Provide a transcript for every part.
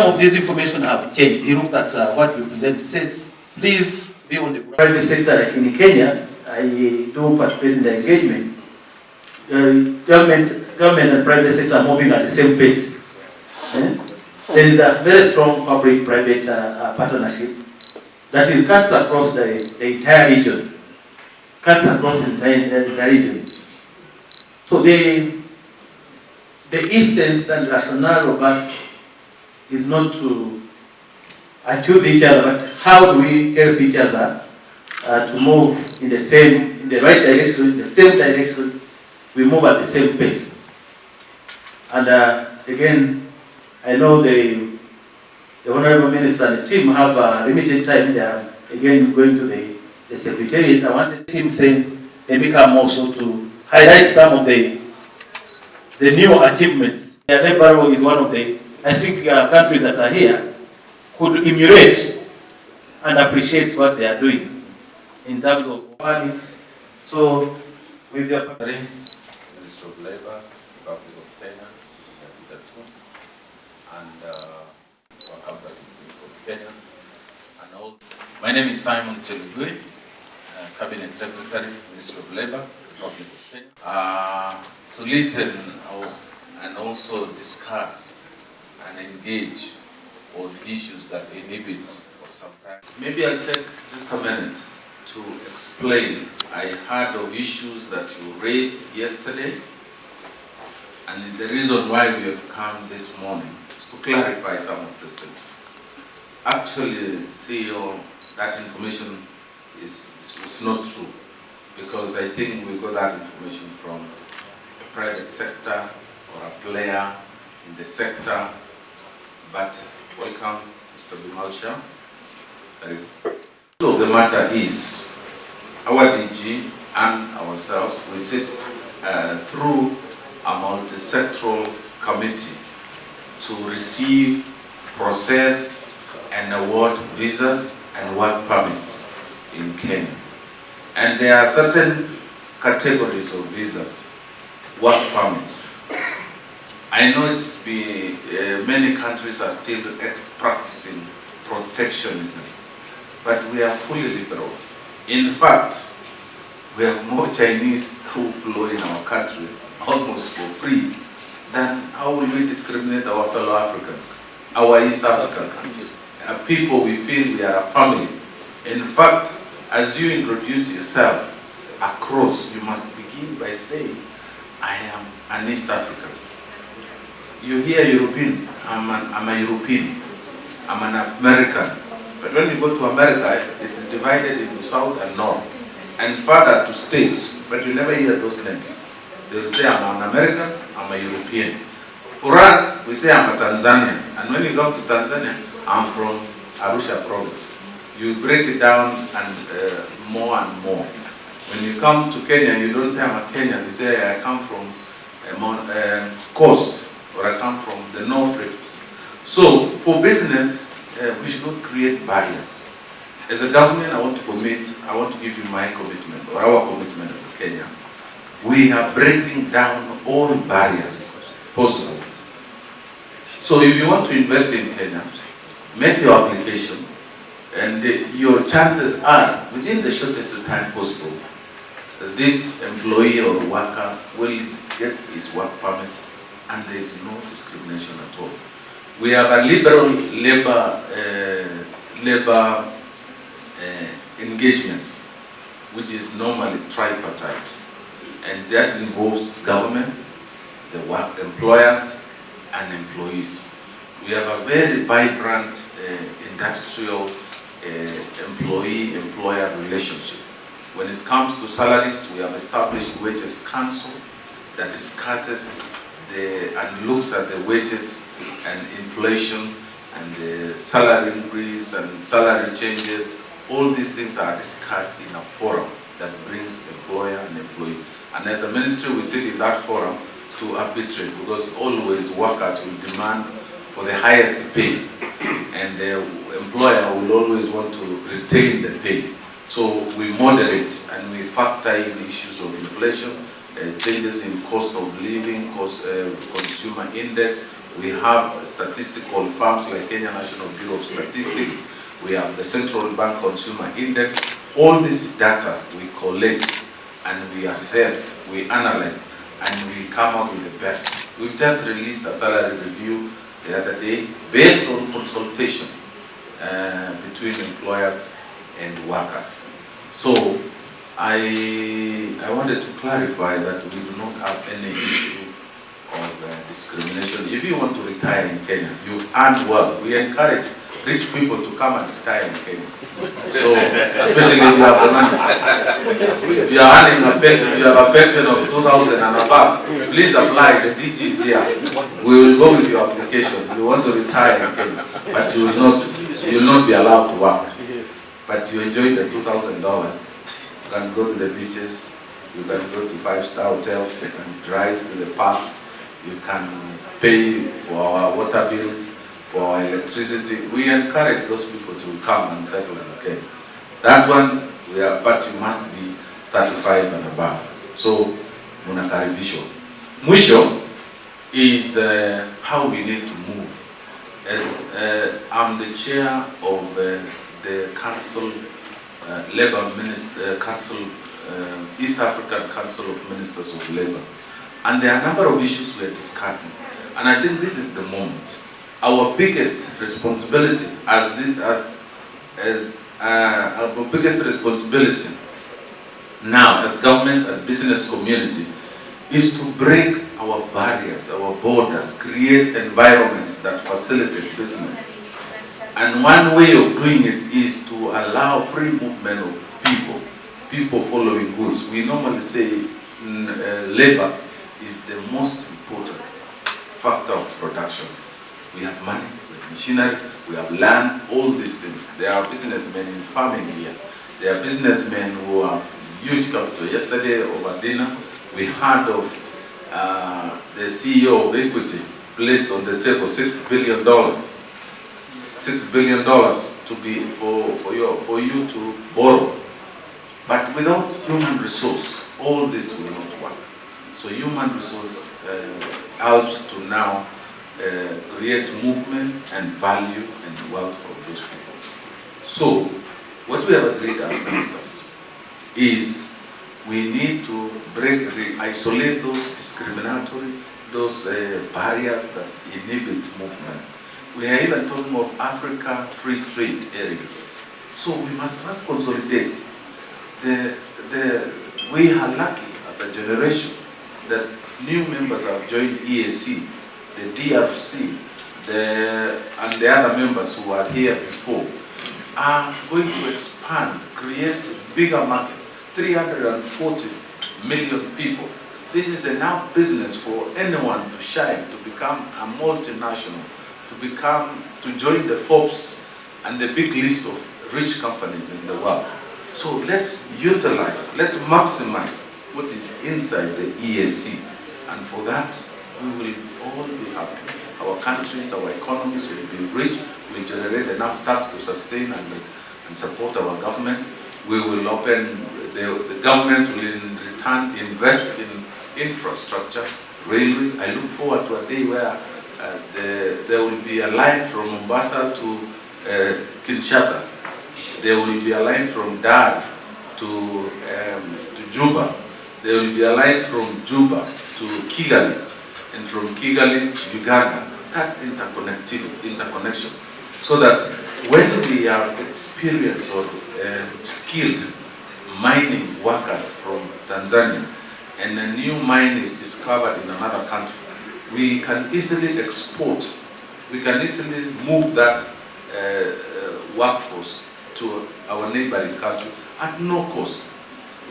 of this information have changed. He looked at what we presented, said, please be on the private sector. Like in Kenya, I do participate in the engagement. Government and private sector are moving at the same pace. There is a very strong public-private partnership that it cuts across the entire region. So the essence and rationale of us is not to accuse each other, but how do we help each other to move in the right direction, the same direction. We move at the same pace. And again, I know the Honorable Minister and the team have limited time. They are again going to the Secretariat. I wanted him saying they become also to highlight some of the new achievements. Lebanon is one of the, I think, countries that are here could emulate and appreciate what they are doing in terms of qualities. So, with your Minister of Labour, Republic of Kenya, and welcome back from Kenya. And all. My name is Simon Chelugui, Cabinet Secretary, Minister of Labour, Republic of Kenya. To listen and also discuss and engage on issues that inhibit or sometimes. Maybe I'll take just a minute to explain. I heard of issues that you raised yesterday, and the reason why we have come this morning is to clarify some of the things. Actually, CEO, that information was not true, because I think we got that information from a private sector or a player in the sector. But welcome, Mr. Bimalsha. So the matter is, our DG and ourselves, we sit through a multi-sectoral committee to receive, process, and award visas and work permits in Kenya. And there are certain categories of visas, work permits. I know it's been, many countries are still practicing protectionism, but we are fully liberal. In fact, we have more Chinese who flow in our country almost for free. Then how will we discriminate our fellow Africans, our East Africans? People we feel we are a family. In fact, as you introduce yourself across, you must begin by saying, I am an East African. You hear Europeans, I'm a European, I'm an American. But when you go to America, it is divided into South and North, and further to states, but you never hear those names. They will say, I'm an American, I'm a European. For us, we say, I'm a Tanzanian. And when you go to Tanzania, I'm from Arusha province. You break it down and more and more. When you come to Kenya, you don't say, I'm a Kenyan. You say, I come from coast, or I come from the North Rift. So, for business, we should not create barriers. As a government, I want to give you my commitment, or our commitment as a Kenyan. We are breaking down all barriers possible. So if you want to invest in Kenya, make your application, and your chances are, within the shortest time possible, this employee or worker will get his work permit, and there is no discrimination at all. We have a liberal labor engagements, which is normally tripartite, and that involves government, the work employers, and employees. We have a very vibrant industrial employee-employer relationship. When it comes to salaries, we have established wages council that discusses and looks at the wages and inflation and the salary increase and salary changes. All these things are discussed in a forum that brings employer and employee. And as a ministry, we sit in that forum to arbitrate, because always workers will demand for the highest pay, and the employer will always want to retain the pay. So we moderate and we factor in issues of inflation, changes in cost of living, consumer index. We have statistical firms like Kenya National Bureau of Statistics. We have the Central Bank Consumer Index. All this data we collect and we assess, we analyze, and we come up with the best. We've just released a salary review the other day based on consultation between employers and workers. So I wanted to clarify that we do not have any issue of discrimination. If you want to retire in Kenya, you've earned well. We encourage rich people to come and retire in Kenya. So, especially if you have the money. If you are earning if you have a pension of 2,000 and above, please apply. The DG is here. We will go with your application. You want to retire in Kenya, but you will not be allowed to work. But you enjoy the $2,000. You can go to the beaches. You can go to 5-star hotels. You can drive to the parks. You can pay for our water bills, for our electricity. We encourage those people to come and settle in Kenya. That one, but you must be 35 and above. So, munakaribisho. Mwisho is how we need to move. As I'm the chair of the Council, Labour Minister Council, East African Council of Ministers of Labour. And there are a number of issues we are discussing. And I think this is the moment. Our biggest responsibility our biggest responsibility now as governments and business community is to break our barriers, our borders, create environments that facilitate business. And one way of doing it is to allow free movement of people following goods. We normally say labor is the most important factor of production. We have money, we have machinery, we have land, all these things. There are businessmen in farming here. There are businessmen who have huge capital. Yesterday over dinner, we heard of the CEO of Equity placed on the table $6 billion. $6 billion to be for you to borrow. But without human resource, all this will not work. So human resource helps to now create movement and value and wealth for those people. So what we have agreed as ministers is we need to isolate those discriminatory, those barriers that inhibit movement. We are even talking of Africa Free Trade Area. So we must first consolidate. We are lucky as a generation that new members have joined Eabc, the DRC, and the other members who are here before are going to expand, create a bigger market, 340 million people. This is enough business for anyone to shine, to become a multinational, to join the Forbes and the big list of rich companies in the world. So let's utilize, let's maximize what is inside the Eabc. And for that, we will all be happy. Our countries, our economies will be rich, will generate enough tax to sustain and support our governments. We will open, the governments will in return invest in infrastructure, railways. I look forward to a day where there will be a line from Mombasa to Kinshasa. There will be a line from Dar to Juba. There will be a line from Juba to Kigali, and from Kigali to Uganda. That interconnection, so that when we have experienced or skilled mining workers from Tanzania, and a new mine is discovered in another country, we can easily export, we can easily move that workforce to our neighboring country at no cost.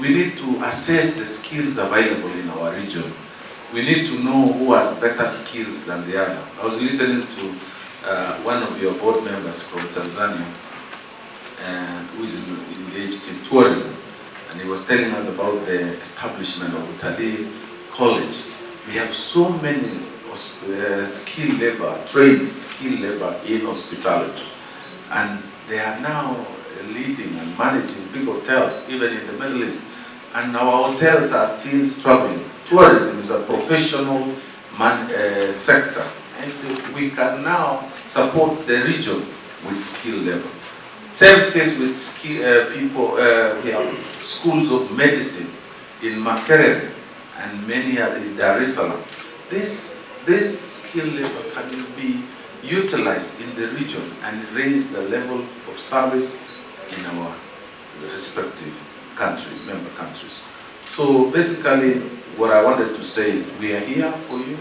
We need to assess the skills available in our region. We need to know who has better skills than the other. I was listening to one of your board members from Tanzania who is engaged in tourism, and he was telling us about the establishment of Utalii College. We have so many skilled labor, trained skilled labor in hospitality, and they are now leading and managing big hotels, even in the Middle East. And our hotels are still struggling. Tourism is a professional sector, and we can now support the region with skill level. Same case with people, we have schools of medicine in Makerere and many other in Dar es Salaam. This skill level can be utilized in the region and raise the level of service in our respective member countries. So basically, what I wanted to say is we are here for you.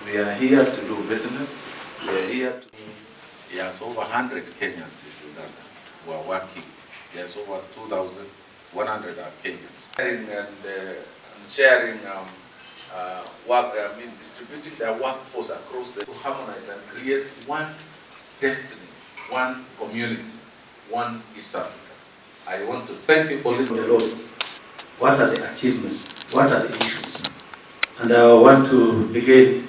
We are here to do business. We are here to... Yes, over 100 Kenyans in Uganda who are working. Yes, over 2,100 are Kenyans. Sharing work, distributing their workforce across to harmonize and create one destiny, one community, one East Africa. I want to thank you for listening. What are the achievements? What are the issues? And I want to again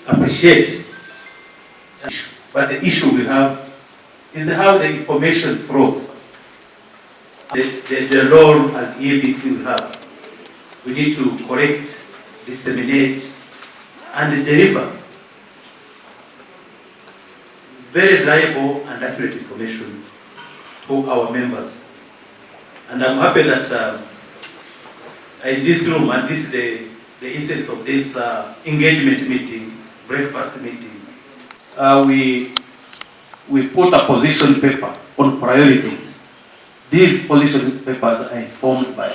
appreciate. But the issue we have is how the information flows. The role as Eabc we have. We need to correct, disseminate, and deliver very reliable and accurate information to our members. And I'm happy that in this room, and this is the essence of this engagement meeting, breakfast meeting, we put a position paper on priorities. These position papers are informed by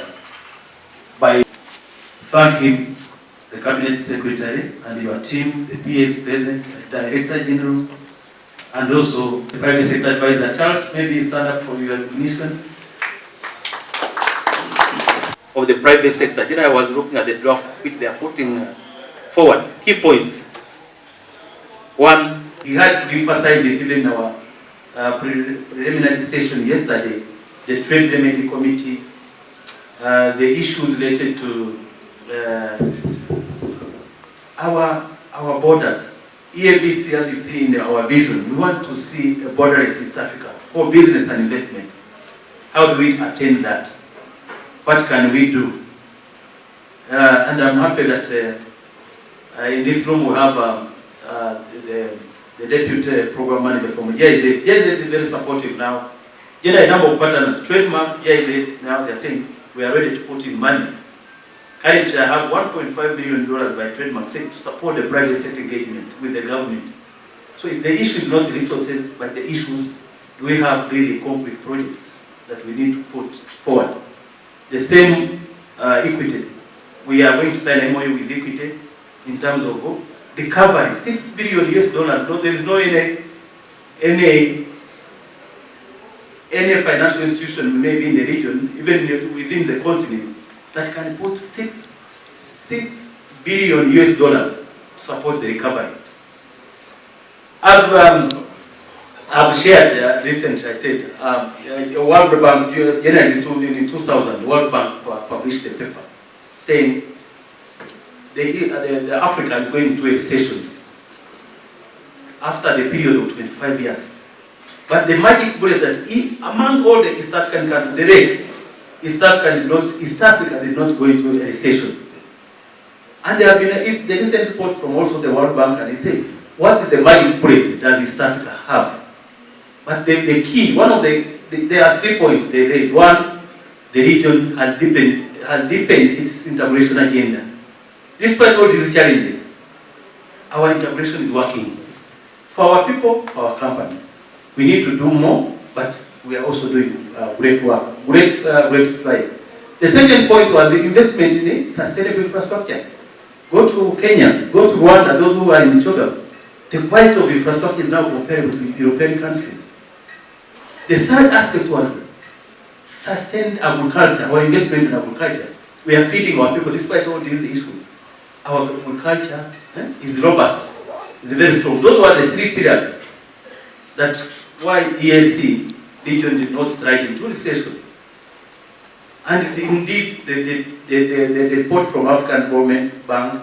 thanking the Cabinet Secretary and your team, the PS President, the Director General, and also the Private Sector Advisor. Charles, maybe stand up for your recognition. Of the private sector. Then I was looking at the draft which they are putting forward. Key points. One, he had to emphasize it even in our preliminary session yesterday, the Trade Remedy Committee, the issues related to our borders. Eabc, as you see in our vision, we want to see a borderless East Africa for business and investment. How do we attain that? What can we do? And I'm happy that in this room we have the Deputy Program Manager from GIZ. GIZ is very supportive now. A number of partners, trademark, GIZ, now they're saying we are ready to put in money. Currently I have $1.5 billion by trademark saying to support the private sector engagement with the government. So the issue is not resources, but the issues, do we have really concrete projects that we need to put forward? The same equity. We are going to sign an MOU with equity in terms of recovery. $6 billion US. No, there is no any financial institution maybe in the region, even within the continent, that can put $6 billion US to support the recovery. I've shared recently, I said, World Bank, in 2000, World Bank published a paper saying the Africa is going into a recession after the period of 25 years. But the magic bullet that among all the East African countries, the race, East Africa did not go into a recession. And there have been the recent report from also the World Bank, and they say, what is the magic bullet does East Africa have? But the key, there are 3 points they raised. One, the region has deepened its integration agenda. Despite all these challenges, our integration is working. For our people, for our companies. We need to do more, but we are also doing great work, great strides. The second point was the investment in sustainable infrastructure. Go to Kenya, go to Rwanda, those who are in Ethiopia. The quality of infrastructure is now comparable to European countries. The third aspect was sustained agriculture, or investment in agriculture. We are feeding our people despite all these issues. Our agriculture is robust, is very strong. Those were the 3 pillars that why EAC region did not slide into recession. And indeed, the report from African Development Bank,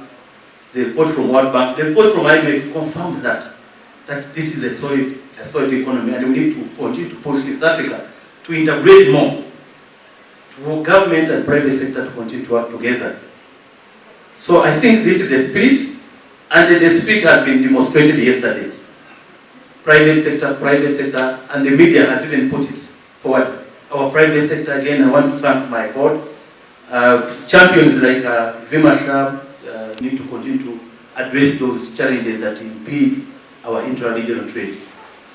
the report from World Bank, the report from IMF confirmed that this is a solid economy, and we need to continue to push East Africa to integrate more, to government and private sector to continue to work together. So I think this is the spirit, And the spirit has been demonstrated yesterday. Private sector, and the media has even put it forward. Our private sector, again, I want to thank my board. Champions like Vimasha need to continue to address those challenges that impede our intra-regional trade.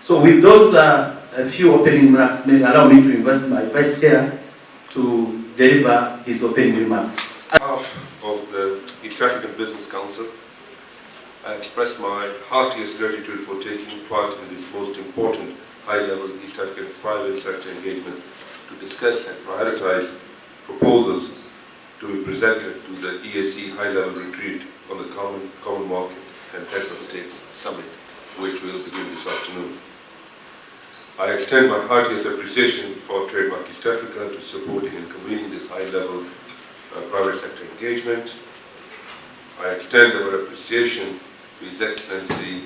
So with those a few opening remarks, may allow me to invite my Vice Chair to deliver his opening remarks. On behalf of the East African Business Council, I express my heartiest gratitude for taking part in this most important high-level East African private sector engagement to discuss and prioritize proposals to be presented to the EAC high-level retreat on the Common Market and Heads of States Summit, which will begin this afternoon. I extend my heartiest appreciation for Trademark East Africa to supporting and convening this high-level private sector engagement. I extend our appreciation to His Excellency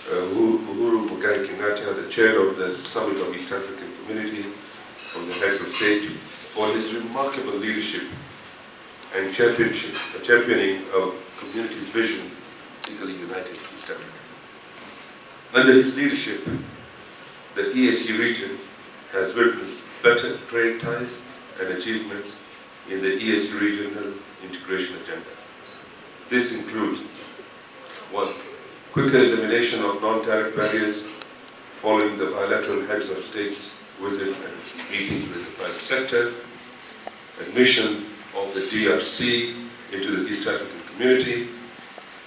Uhuru Muigai Kenyatta, the Chair of the Summit of East African Community of the Heads of State, for his remarkable leadership and championing of community's vision, particularly united East Africa. Under his leadership, the EAC region has witnessed better trade ties and achievements in the EAC regional integration agenda. This includes 1. Quicker elimination of non-tariff barriers following the bilateral heads of states visits and meetings with the private sector, admission of the DRC into the East African community,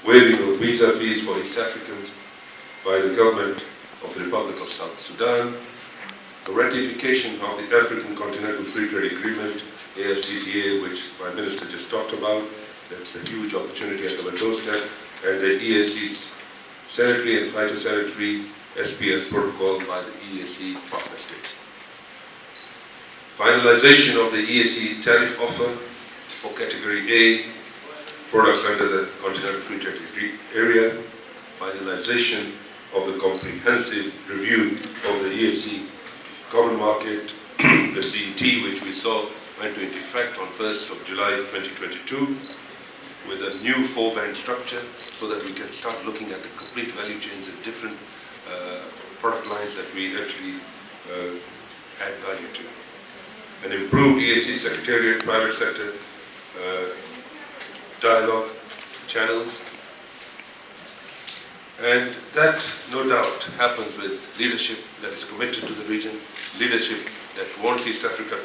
waiving of visa fees for East Africans by the government of the Republic of South Sudan, the ratification of the African Continental Free Trade Agreement, AFCTA, which my minister just talked about. That's a huge opportunity at our doorstep, and the EAC's sanitary and phytosanitary SPS protocol by the EAC partner states. Finalization of the EAC tariff offer for Category A products under the Continental Free Trade Area. Finalization of the comprehensive review of the EAC Common Market, the CET, which we saw went into effect on 1st of July 2022, with a new four-band structure so that we can start looking at the complete value chains and different product lines that we actually add value to. An improved EAC Secretariat private sector dialogue channels. And that, no doubt, happens with leadership that is committed to the region, leadership that wants East Africa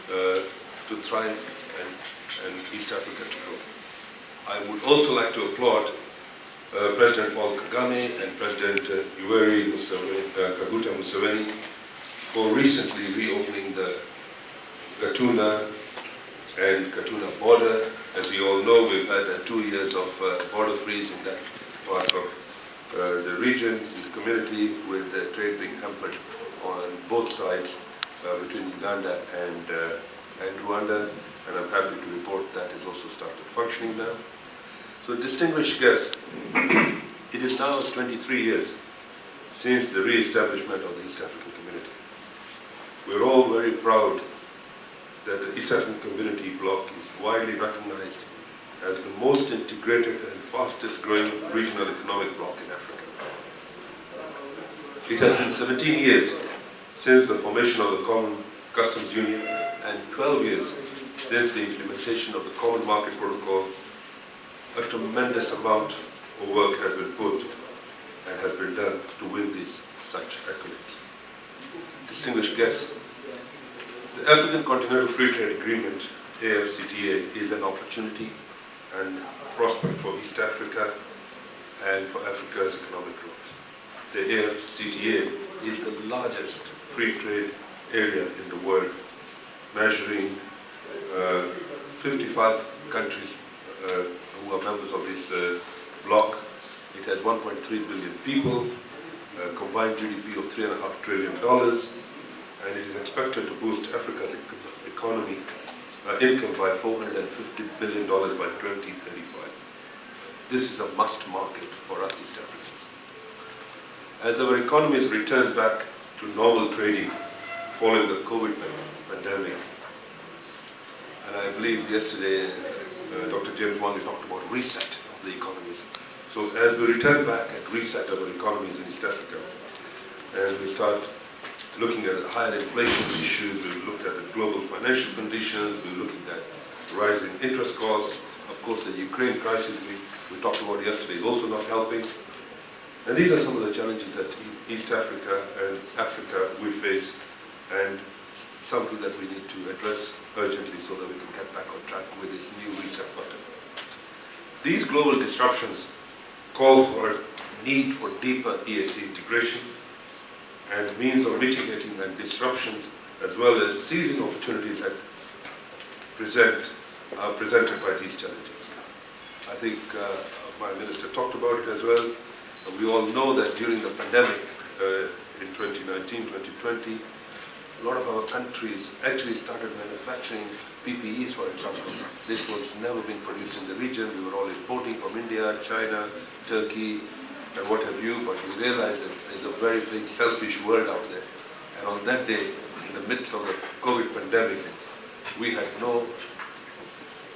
to thrive and East Africa to grow. I would also like to applaud President Paul Kagame and President Yoweri Kaguta Museveni for recently reopening the Gatuna and Katuna border. As you all know, we've had 2 years of border freeze in that part of the region, the community, with the trade being hampered on both sides between Uganda and Rwanda, and I'm happy to report that has also started functioning now. So distinguished guests, it is now 23 years since the re-establishment of the East African community. We're all very proud that the East African community bloc is widely recognized as the most integrated and fastest growing regional economic bloc in Africa. It has been 17 years since the formation of the Common Customs Union and 12 years since the implementation of the Common Market Protocol. A tremendous amount of work has been put and has been done to win these such accolades. Distinguished guests, the African Continental Free Trade Agreement, AFCTA, is an opportunity and prospect for East Africa and for Africa's economic growth. The AFCTA is the largest free trade area in the world, measuring 55 countries who are members of this bloc. It has 1.3 billion people, a combined GDP of $3.5 trillion, and it is expected to boost Africa's economy income by $450 billion by 2035. This is a must market for us East Africans. As our economies return back to normal trading following the COVID pandemic, and I believe yesterday Dr. James Wangi talked about reset of the economies. So as we return back and reset our economies in East Africa, and we start looking at higher inflation issues, we looked at the global financial conditions, we looking at rising interest costs. Of course, the Ukraine crisis we talked about yesterday is also not helping. And these are some of the challenges that East Africa and Africa we face, and something that we need to address urgently so that we can get back on track with this new reset button. These global disruptions call for a need for deeper EAC integration and means of mitigating and disruptions, as well as seizing opportunities that are presented by these challenges. I think my minister talked about it as well. We all know that during the pandemic in 2019, 2020, a lot of our countries actually started manufacturing PPEs, for example. This was never being produced in the region. We were all importing from India, China, Turkey, and what have you, but we realized that there's a very big selfish world out there. And on that day, in the midst of the COVID pandemic, we had no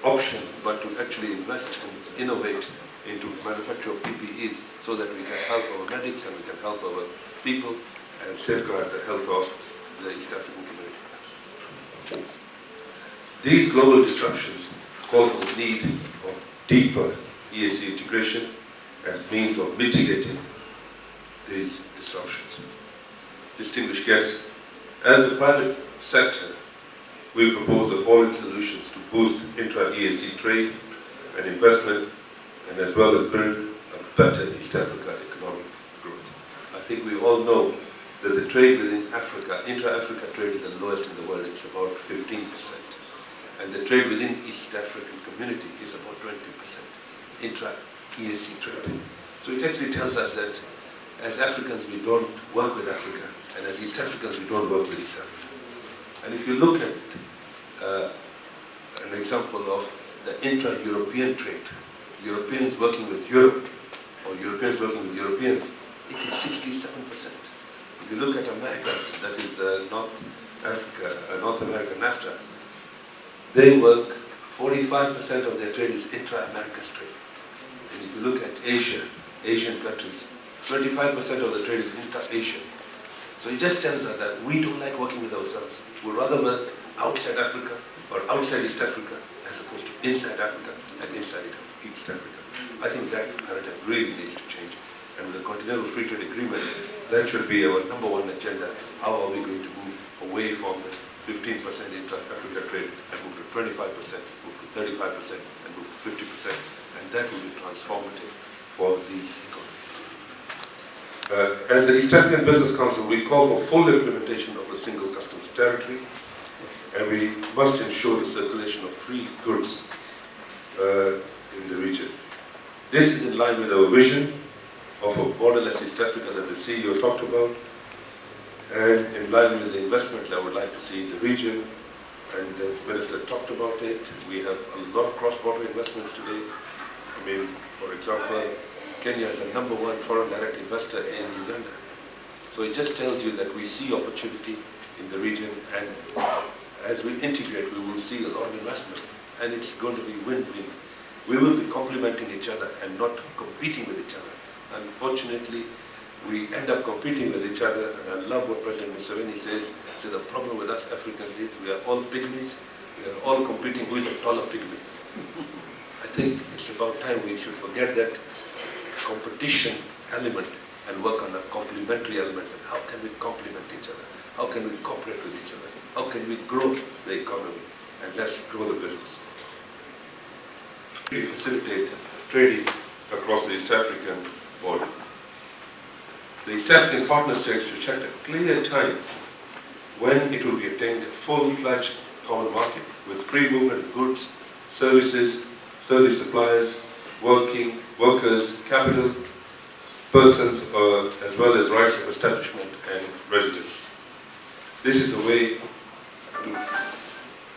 option but to actually invest and innovate into manufacture of PPEs so that we can help our medics and we can help our people and safeguard the health of the East African community. These global disruptions call for the need of deeper EAC integration as means of mitigating these disruptions. Distinguished guests, as the private sector, we propose the following solutions to boost intra-EAC trade and investment, and as well as build a better East Africa economic growth. I think we all know that the trade within Africa, intra-Africa trade is the lowest in the world. It's about 15%. And the trade within East African community is about 20%, intra-EAC trade. So it actually tells us that as Africans we don't work with Africa, and as East Africans we don't work with East Africa. And if you look at an example of the intra-European trade, Europeans working with Europe, or Europeans working with Europeans, it is 67%. If you look at Americas, that is North America, NAFTA, they work, 45% of their trade is intra-Americas trade. And if you look at Asia, Asian countries, 25% of the trade is intra-Asian. So it just tells us that we don't like working with ourselves. We'd rather work outside Africa or outside East Africa as opposed to inside Africa and inside East Africa. I think that paradigm really needs to change. And with the Continental Free Trade Agreement, that should be our #1 agenda. How are we going to move away from the 15% intra-Africa trade and move to 25%, move to 35%, and move to 50%? And that will be transformative for these economies. As the East African Business Council, we call for full implementation of a single customs territory, and we must ensure the circulation of free goods in the region. This is in line with our vision of a borderless East Africa that the CEO talked about, and in line with the investments I would like to see in the region, and the Minister talked about it. We have a lot of cross-border investments today. I mean, for example, Kenya is the #1 foreign direct investor in Uganda. So it just tells you that we see opportunity in the region, and as we integrate, we will see a lot of investment, and it's going to be win-win. We will be complementing each other and not competing with each other. Unfortunately, we end up competing with each other, and I love what President Museveni says. So the problem with us Africans is we are all pygmies, we are all competing who is a taller pygmy. I think it's about time we should forget that competition element and work on a complementary element. How can we complement each other? How can we cooperate with each other? How can we grow the economy? And let's grow the business. We facilitate trading across the East African border. The East African partner states should set a clear time when it will be attained a full-fledged common market with free movement of goods, services, service suppliers, workers, capital, persons, as well as rights of establishment and residence. This is a way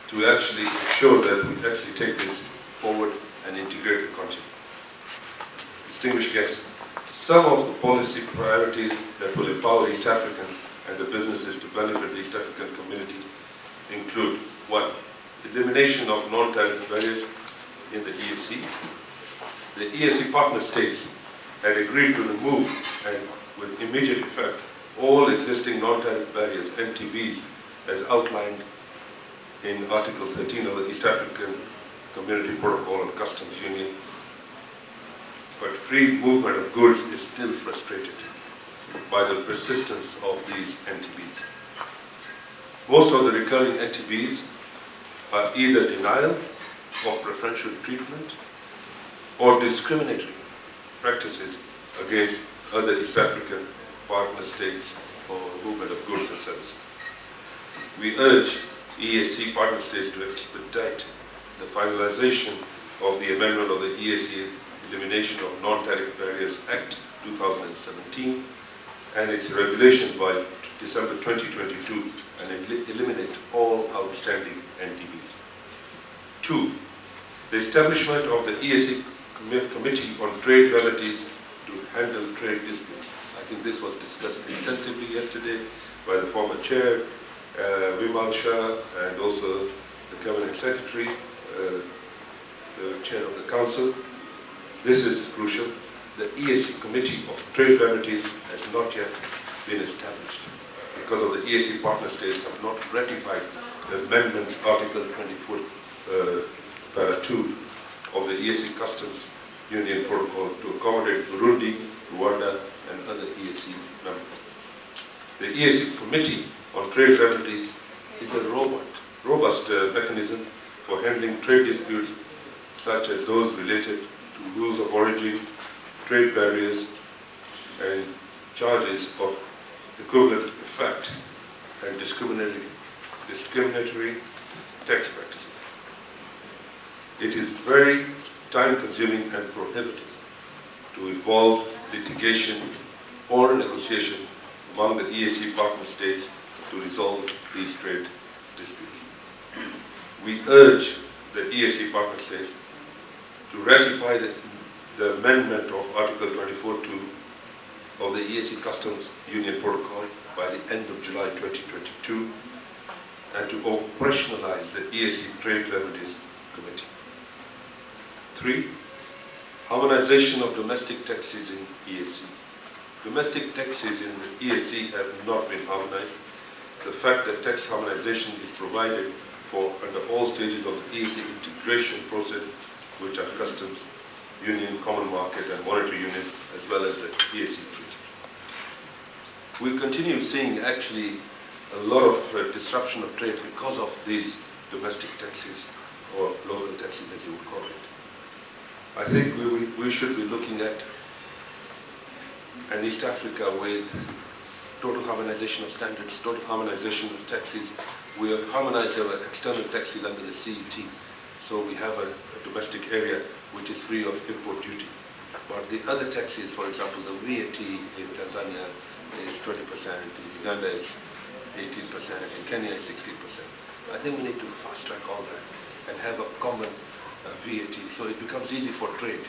to actually ensure that we actually take this forward and integrate the continent. Distinguished guests, some of the policy priorities that will empower East Africans and the businesses to benefit the East African community include: 1. Elimination of non-tariff barriers in the EAC. The EAC partner states had agreed to remove and with immediate effect all existing non-tariff barriers, NTBs, as outlined in Article 13 of the East African Community Protocol on Customs Union. But free movement of goods is still frustrated by the persistence of these NTBs. Most of the recurring NTBs are either denial of preferential treatment or discriminatory practices against other East African partner states for movement of goods and services. We urge EAC partner states to expedite the finalization of the amendment of the EAC Elimination of Non-Tariff Barriers Act 2017 and its regulations by December 2022 and eliminate all outstanding NTBs. 2. The establishment of the EAC Committee on Trade Remedies to handle trade disputes. I think this was discussed extensively yesterday by the former chair, Vimal Shah, and also the Cabinet Secretary, the chair of the Council. This is crucial. The EAC Committee of Trade Remedies has not yet been established because of the EAC partner states have not ratified the amendment Article 24, Para 2 of the EAC Customs Union Protocol to accommodate Burundi, Rwanda, and other EAC members. The EAC Committee on Trade Remedies is a robust mechanism for handling trade disputes such as those related to rules of origin, trade barriers, and charges of equivalent effect and discriminatory tax practices. It is very time-consuming and prohibitive to involve litigation or negotiation among the EAC partner states to resolve these trade disputes. We urge the EAC partner states to ratify the amendment of Article 24.2 of the EAC Customs Union Protocol by the end of July 2022 and to operationalize the EAC Trade Remedies Committee. 3. Harmonization of domestic taxes in EAC. Domestic taxes in the EAC have not been harmonized. The fact that tax harmonization is provided for under all stages of the EAC integration process, which are Customs Union, Common Market, and Monetary Union, as well as the EAC Treaty. We continue seeing actually a lot of disruption of trade because of these domestic taxes, or local taxes as you would call it. I think we should be looking at an East Africa with total harmonization of standards, total harmonization of taxes. We have harmonized our external taxes under the CET. So we have a domestic area which is free of import duty. But the other taxes, for example, the VAT in Tanzania is 20%, in Uganda is 18%, in Kenya is 16%. I think we need to fast track all that and have a common VAT, so it becomes easy for trade.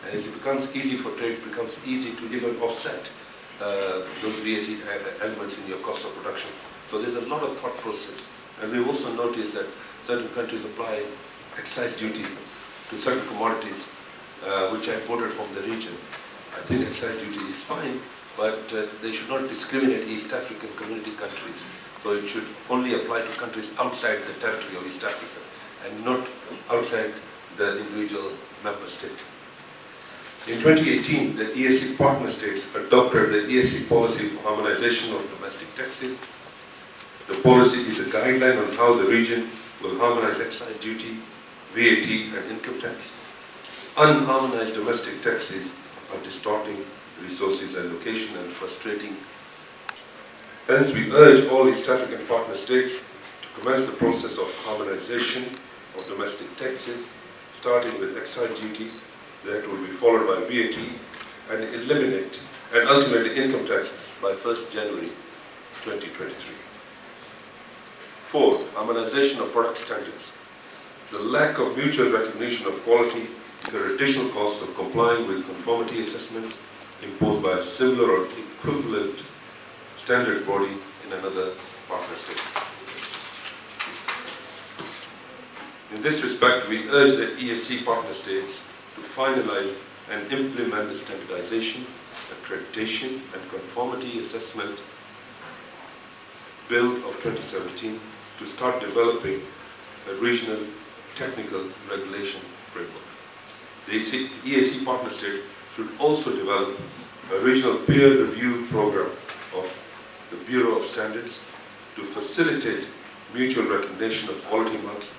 And as it becomes easy for trade, it becomes easy to even offset those VAT elements in your cost of production. So there's a lot of thought process. And we've also noticed that certain countries apply excise duty to certain commodities which are imported from the region. I think excise duty is fine, but they should not discriminate East African community countries. So it should only apply to countries outside the territory of East Africa and not outside the individual member state. In 2018, the EAC partner states adopted the EAC policy for harmonization of domestic taxes. The policy is a guideline on how the region will harmonize excise duty, VAT, and income tax. Unharmonized domestic taxes are distorting resources allocation and frustrating. Hence, we urge all East African partner states to commence the process of harmonization of domestic taxes, starting with excise duty, that will be followed by VAT, and eliminate, and ultimately income tax by 1st January 2023. 4. Harmonization of product standards. The lack of mutual recognition of quality incur additional costs of complying with conformity assessments imposed by a similar or equivalent standards body in another partner state. In this respect, we urge the EAC partner states to finalize and implement the standardization, accreditation, and conformity assessment Bill of 2017 to start developing a regional technical regulation framework. The EAC partner state should also develop a regional peer review program of the Bureau of Standards to facilitate mutual recognition of quality marks,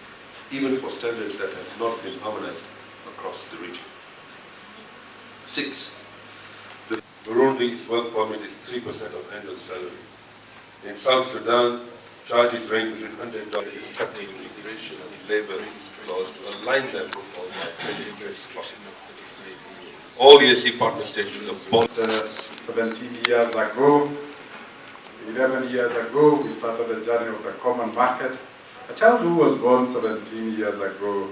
even for standards that have not been harmonized across the region. 6. The Burundi's work permit is 3% of annual salary. In South Sudan, charges range between $100 and effective immigration and labor laws to align them with all All EAC partner states should abolish. 17 years ago, 11 years ago, we started the journey of the common market. A child who was born 17 years ago,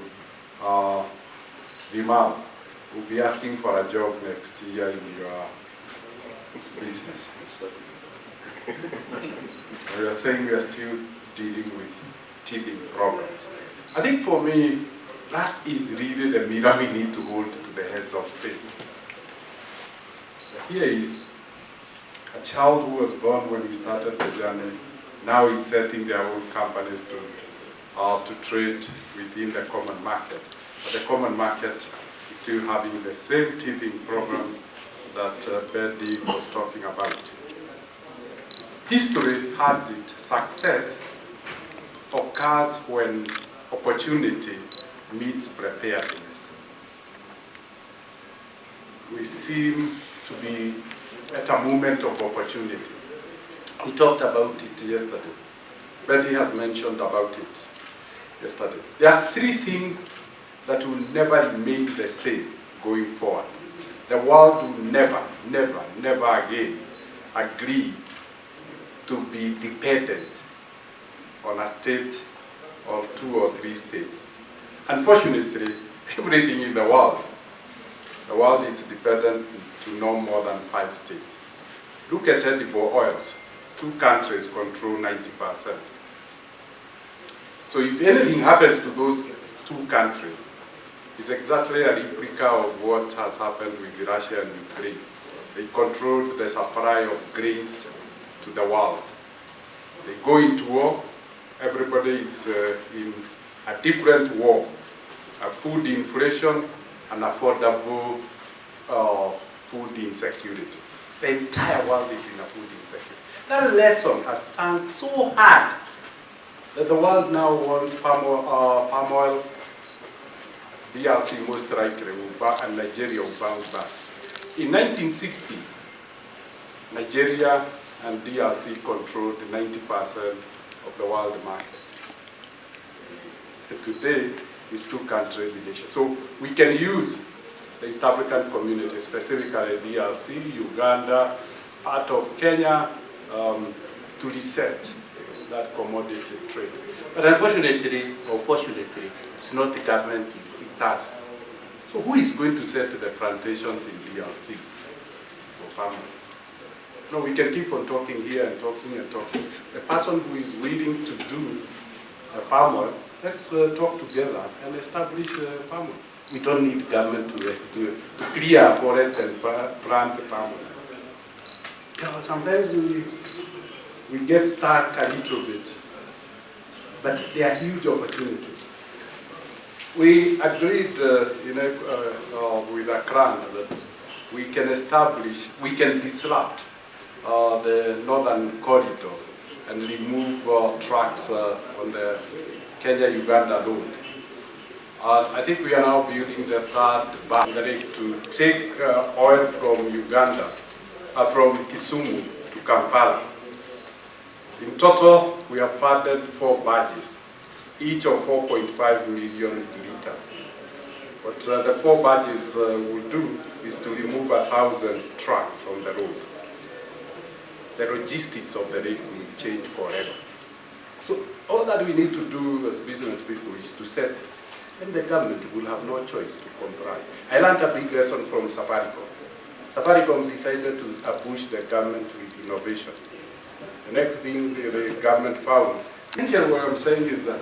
Vimal, will be asking for a job next year in your business. We are saying we are still dealing with teething problems. I think for me, that is really the mirror we need to hold to the heads of states. Here is a child who was born when we started the journey. Now is setting their own companies to trade within the common market. But the common market is still having the same teething problems that Betty was talking about. History has it, success occurs when opportunity meets preparedness. We seem to be at a moment of opportunity. We talked about it yesterday. Betty has mentioned about it yesterday. There are 3 things that will never remain the same going forward. The world will never, never, never again agree to be dependent on a state or 2 or 3 states. Unfortunately, everything in the world is dependent to no more than 5 states. Look at edible oils. 2 countries control 90%. So if anything happens to those 2 countries, it's exactly a replica of what has happened with Russia and Ukraine. They control the supply of grains to the world. They go into war, everybody is in a different war. A food inflation and affordable food insecurity. The entire world is in a food insecurity. That lesson has sunk so hard that the world now wants palm oil. DRC most likely and Nigeria will bounce back. In 1960, Nigeria and DRC controlled 90% of the world market. And today, it's 2 countries in Asia. So we can use the East African community, specifically DRC, Uganda, part of Kenya, to reset that commodity trade. But unfortunately, or fortunately, it's not the government, it's us. So who is going to set the plantations in DRC for palm oil? No, we can keep on talking here and talking and talking. The person who is willing to do the palm oil, let's talk together and establish palm oil. We don't need government to clear forest and plant palm oil. You know, sometimes we get stuck a little bit, but there are huge opportunities. We agreed with a grant that we can establish, we can disrupt the northern corridor and remove trucks on the Kenya-Uganda road. I think we are now building the 3rd boundary to take oil from Uganda, from Kisumu to Kampala. In total, we have funded 4 barges, each of 4.5 million liters. What the 4 barges will do is to remove 1,000 trucks on the road. The logistics of the road will change forever. So all that we need to do as business people is to set, and the government will have no choice to comply. I learned a big lesson from Safaricom. Safaricom decided to ambush the government with innovation. The next thing the government found, essentially what I'm saying is that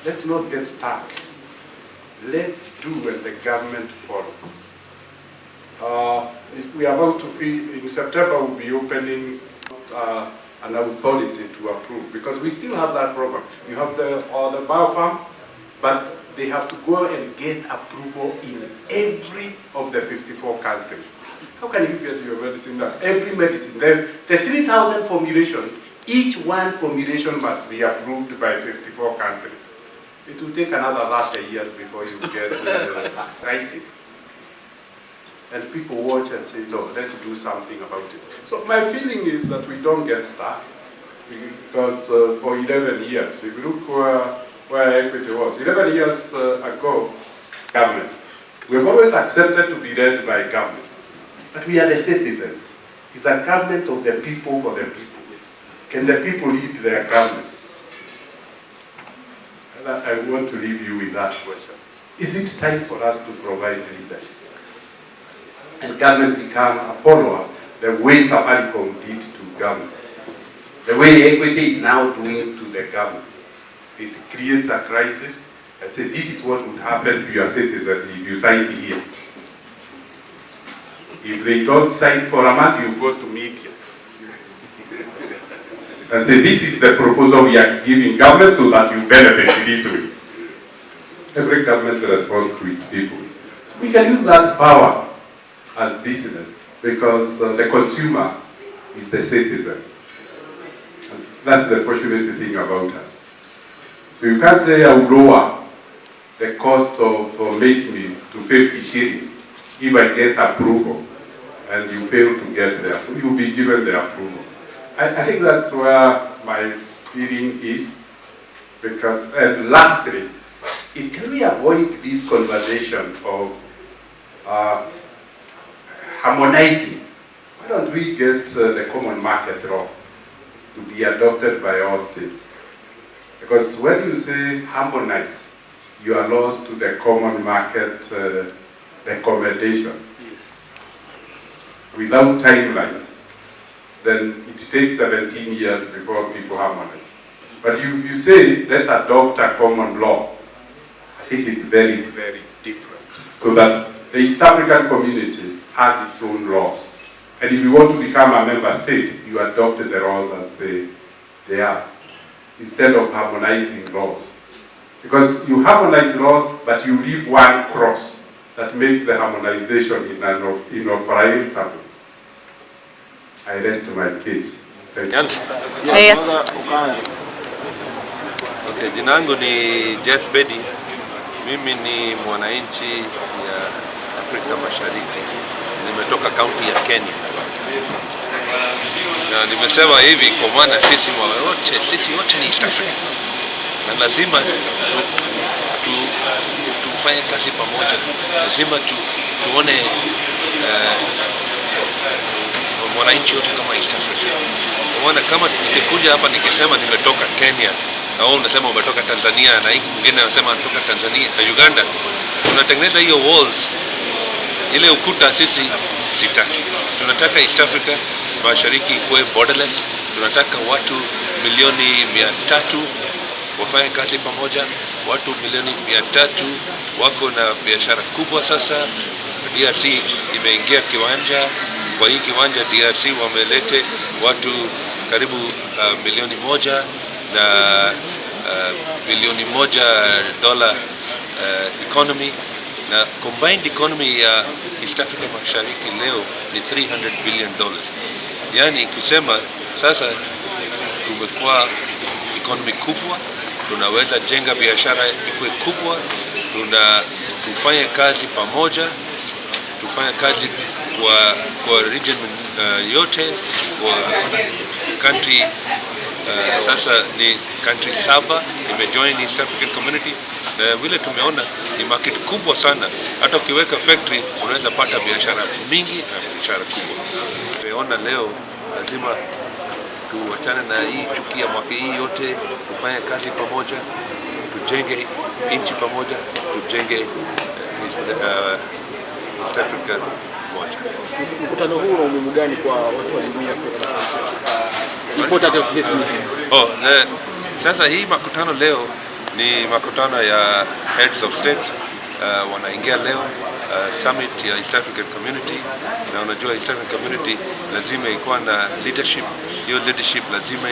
let's not get stuck. Let's do and the government follow. We are about to in September we'll be opening an authority to approve, because we still have that problem. You have the biofarm, but they have to go and get approval in every of the 54 countries. How can you get your medicine done? Every medicine, the 3,000 formulations, each one formulation must be approved by 54 countries. It will take another 30 years before you get the crisis. And people watch and say, no, let's do something about it. So my feeling is that we don't get stuck, because for 11 years, if you look where equity was, 11 years ago, government. We've always accepted to be led by government. But we are the citizens. It's a government of the people for the people. Can the people lead their government? And I want to leave you with that question. Is it time for us to provide leadership? And government become a follower the way Safaricom did to government. The way equity is now doing to the government. It creates a crisis and say, this is what would happen to your citizens if you sign here. If they don't sign for a month, you go to media. And say, this is the proposal we are giving government so that you benefit this way. Every government responds to its people. We can use that power as business, because the consumer is the citizen. And that's the fortunate thing about us. So you can't say I will lower the cost of maize meal to 50 shillings if I get approval and you fail to get there. You will be given the approval. I think that's where my feeling is, because lastly, can we avoid this conversation of harmonizing? Why don't we get the common market law to be adopted by all states? Because when you say harmonize, you are lost to the common market recommendation. Yes. Without timelines, then it takes 17 years before people harmonize. But if you say, let's adopt a common law, I think it's very, very different. So that the East African community has its own laws. And if you want to become a member state, you adopt the laws as they are, instead of harmonizing laws. Because you harmonize laws, but you leave one cross that makes the harmonization inoperable. I rest my case. Thank you. Yes. Okay, jina langu ni Jess Bedi. Mimi ni mwananchi ya Afrika Mashariki. Nimetoka kaunti ya Kenya. Na nimesema hivi kwa maana sisi wote ni East Africa. Na lazima tufanye kazi pamoja. Lazima tuone mwananchi wote kama East Africa. Kwa maana kama nikikuja hapa nikisema nimetoka Kenya, na wao unasema umetoka Tanzania, na mwingine anasema anatoka Tanzania na Uganda, tunatengeneza hiyo walls, ile ukuta sisi sitaki. Tunataka East Africa Mashariki kuwe borderless. Tunataka watu milioni 300 wafanye kazi pamoja. Watu milioni 300 wako na biashara kubwa sasa. DRC imeingia kiwanja. Kwa hii kiwanja DRC wamelete watu karibu milioni 1 na bilioni $1 economy, na combined economy ya East Africa Mashariki leo ni $300 billion. Yani kusema sasa tumekuwa economy kubwa, tunaweza jenga biashara ikuwe kubwa, tufanye kazi pamoja, tufanye kazi kwa region yote, kwa country. Sasa ni country 7 imejoin East African Community, na vile tumeona ni market kubwa sana. Hata ukiweka factory unaweza pata biashara mingi na biashara kubwa. Tumeona leo lazima tuachane na hii chuki ya mwaka hii yote, tufanye kazi pamoja, tujenge nchi pamoja, tujenge East Africa moja. Mkutano huu una umuhimu gani kwa watu wa jumuiya ya Afrika Mashariki? Important of this meeting. Sasa hii makutano leo ni makutano ya heads of state wanaingia leo summit ya East African Community, na unajua East African Community lazima ikuwa na leadership. Hiyo leadership lazima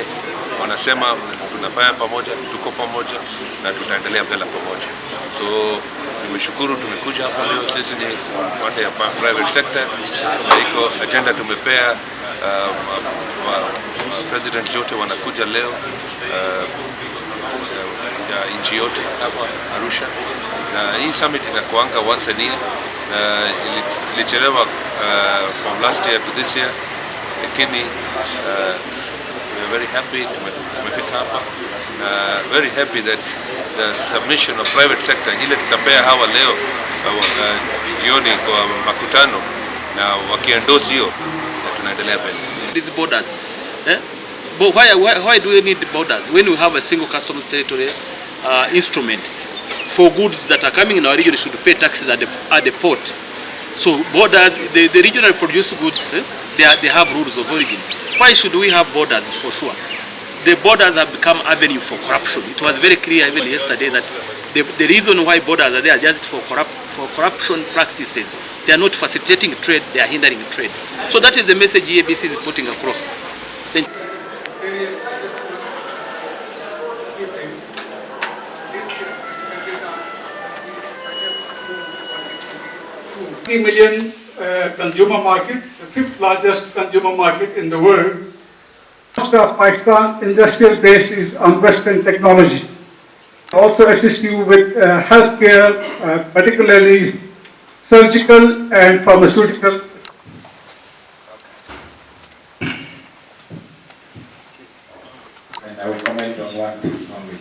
wanasema tunafanya pamoja, tuko pamoja na tutaendelea mbele pamoja. So nimeshukuru tumekuja hapa leo, sisi ni watu ya private sector, na iko agenda tumepea president yote wanakuja leo ya nchi yote hapa Arusha, na hii summit inakuanga once a year, na ilichelewa from last year to this year, lakini we are very happy tumefika hapa, na very happy that the submission of private sector ile tutapea hawa leo jioni kwa makutano, na wakiendorse hiyo tunaendelea mbele. These borders, but why do we need borders when we have a single customs territory instrument for goods that are coming in our region? Should pay taxes at the port. So borders, the regional produced goods, they have rules of origin. Why should we have borders? For sure, the borders have become avenue for corruption. It was very clear even yesterday that the reason why borders are there just for corruption practices. They are not facilitating trade, they are hindering trade. So that is the message Eabc is putting across. Thank you. 3 million consumer market, the 5th largest consumer market in the world. Most of Pakistan's industrial base is on Western technology. Also assist you with healthcare, particularly surgical and pharmaceutical. And I will comment on one thing only.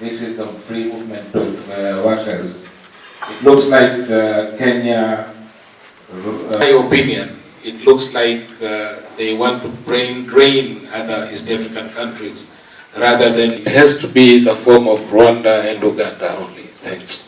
This is a free movement of workers. It looks like Kenya, in my opinion, it looks like they want to drain other East African countries rather than it has to be the form of Rwanda and Uganda only. Thanks.